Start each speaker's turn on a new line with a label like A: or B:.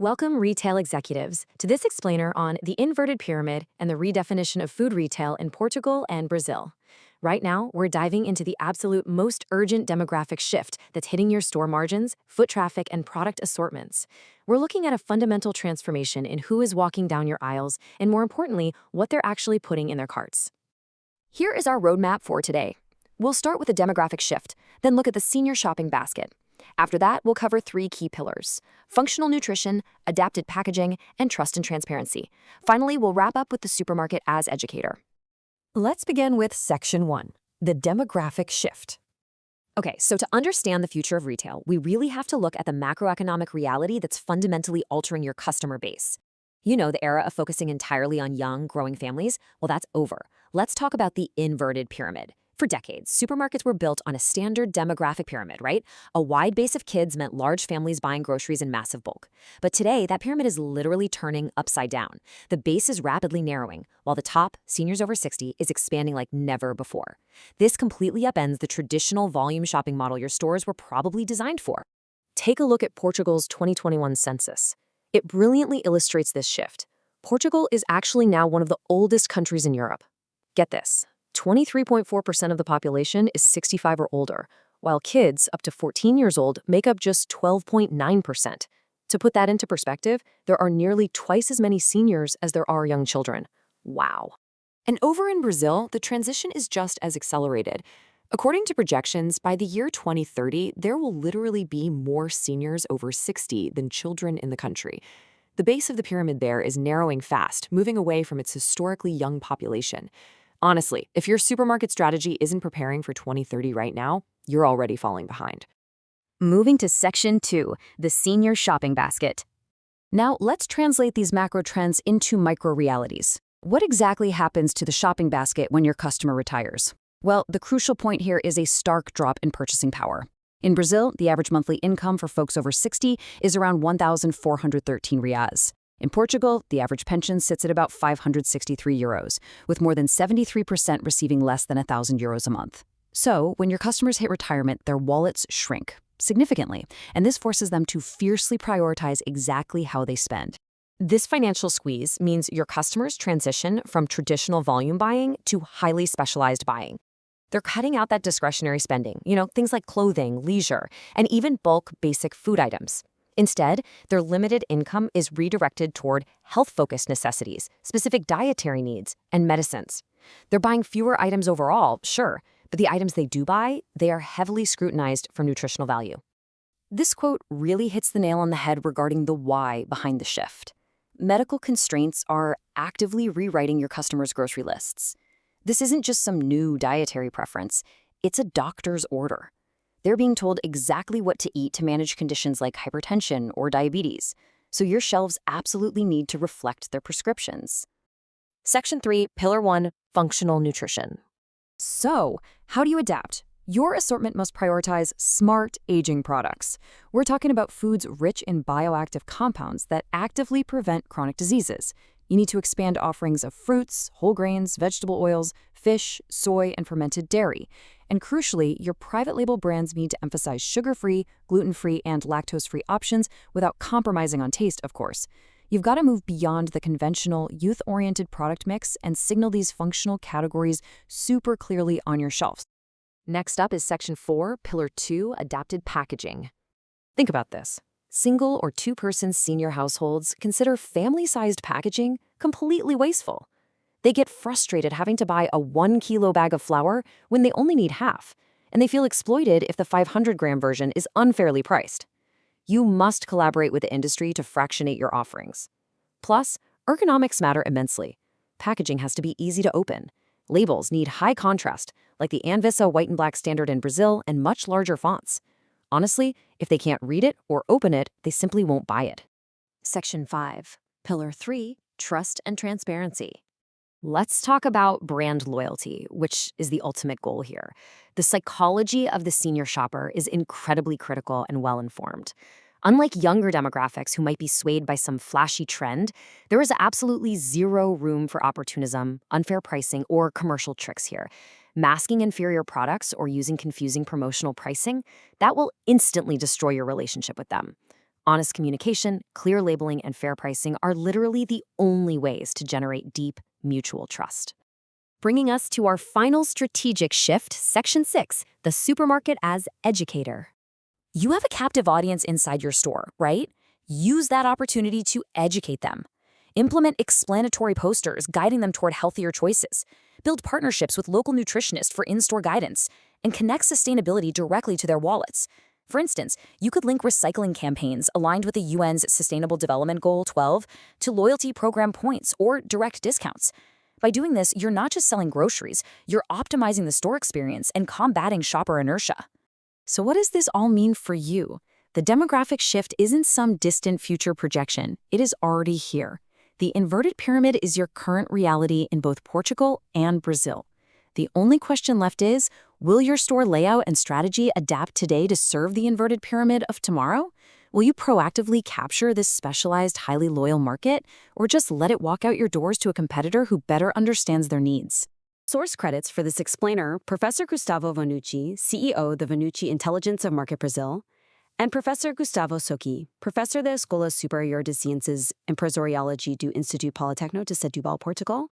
A: Welcome, retail executives, to this explainer on the inverted pyramid and the redefinition of food retail in Portugal and Brazil. Right now, we're diving into the absolute most urgent demographic shift that's hitting your store margins, foot traffic, and product assortments. We're looking at a fundamental transformation in who is walking down your aisles and, more importantly, what they're actually putting in their carts. Here is our roadmap for today. We'll start with a demographic shift, then look at the senior shopping basket. After that, we'll cover three key pillars: functional nutrition, adapted packaging, and trust and transparency. Finally, we'll wrap up with the supermarket as educator. Let's begin with Section 1, the demographic shift. Okay, so to understand the future of retail, we really have to look at the macroeconomic reality that's fundamentally altering your customer base. You know, the era of focusing entirely on young, growing families? Well, that's over. Let's talk about the inverted pyramid. For decades, supermarkets were built on a standard demographic pyramid, right? A wide base of kids meant large families buying groceries in massive bulk. But today, that pyramid is literally turning upside down. The base is rapidly narrowing, while the top, seniors over 60, is expanding like never before. This completely upends the traditional volume shopping model your stores were probably designed for. Take a look at Portugal's 2021 census. It brilliantly illustrates this shift. Portugal is actually now one of the oldest countries in Europe. Get this. 23.4% of the population is 65 or older, while kids up to 14 years old make up just 12.9%. To put that into perspective, there are nearly twice as many seniors as there are young children. Wow. And over in Brazil, the transition is just as accelerated. According to projections, by the year 2030, there will literally be more seniors over 60 than children in the country. The base of the pyramid there is narrowing fast, moving away from its historically young population. Honestly, if your supermarket strategy isn't preparing for 2030 right now, you're already falling behind. Moving to Section 2, the senior shopping basket. Now, let's translate these macro trends into micro-realities. What exactly happens to the shopping basket when your customer retires? Well, the crucial point here is a stark drop in purchasing power. In Brazil, the average monthly income for folks over 60 is around 1,413 reais. In Portugal, the average pension sits at about 563 euros, with more than 73% receiving less than 1,000 euros a month. So, when your customers hit retirement, their wallets shrink significantly, and this forces them to fiercely prioritize exactly how they spend. This financial squeeze means your customers transition from traditional volume buying to highly specialized buying. They're cutting out that discretionary spending, things like clothing, leisure, and even bulk basic food items. Instead, their limited income is redirected toward health-focused necessities, specific dietary needs, and medicines. They're buying fewer items overall, sure, but the items they do buy, they are heavily scrutinized for nutritional value. This quote really hits the nail on the head regarding the why behind the shift. Medical constraints are actively rewriting your customers' grocery lists. This isn't just some new dietary preference, it's a doctor's order. They're being told exactly what to eat to manage conditions like hypertension or diabetes, so your shelves absolutely need to reflect their prescriptions. Section 3, Pillar 1, Functional Nutrition. So, how do you adapt? Your assortment must prioritize smart aging products. We're talking about foods rich in bioactive compounds that actively prevent chronic diseases. You need to expand offerings of fruits, whole grains, vegetable oils, fish, soy, and fermented dairy. And crucially, your private label brands need to emphasize sugar-free, gluten-free, and lactose-free options without compromising on taste, of course. You've got to move beyond the conventional, youth-oriented product mix and signal these functional categories super clearly on your shelves. Next up is Section 4, Pillar 2, Adapted Packaging. Think about this. Single or two-person senior households consider family-sized packaging completely wasteful. They get frustrated having to buy a 1-kilo bag of flour when they only need half, and they feel exploited if the 500-gram version is unfairly priced. You must collaborate with the industry to fractionate your offerings. Plus, ergonomics matter immensely. Packaging has to be easy to open. Labels need high contrast, like the Anvisa white and black standard in Brazil, and much larger fonts. Honestly, if they can't read it or open it, they simply won't buy it. Section 5, Pillar 3, Trust and Transparency. Let's talk about brand loyalty, which is the ultimate goal here. The psychology of the senior shopper is incredibly critical and well-informed. Unlike younger demographics who might be swayed by some flashy trend, there is absolutely zero room for opportunism, unfair pricing, or commercial tricks here. Masking inferior products or using confusing promotional pricing, that will instantly destroy your relationship with them. Honest communication, clear labeling, and fair pricing are literally the only ways to generate deep, mutual trust. Bringing us to our final strategic shift, Section 6, the supermarket as educator. You have a captive audience inside your store, right? Use that opportunity to educate them. Implement explanatory posters guiding them toward healthier choices. Build partnerships with local nutritionists for in-store guidance, and connect sustainability directly to their wallets. For instance, you could link recycling campaigns aligned with the UN's Sustainable Development Goal 12 to loyalty program points or direct discounts. By doing this, you're not just selling groceries, you're optimizing the store experience and combating shopper inertia. So what does this all mean for you? The demographic shift isn't some distant future projection. It is already here. The inverted pyramid is your current reality in both Portugal and Brazil. The only question left is, will your store layout and strategy adapt today to serve the inverted pyramid of tomorrow? Will you proactively capture this specialized, highly loyal market, or just let it walk out your doors to a competitor who better understands their needs? Source credits for this explainer: Professor Gustavo Vannucci, CEO, the Vannucci Intelligence of Market Brazil, and Professor Gustavo Souki, Professor da Escola Superior de Ciências Empresariology do Instituto Polytechnic de Setúbal, Portugal.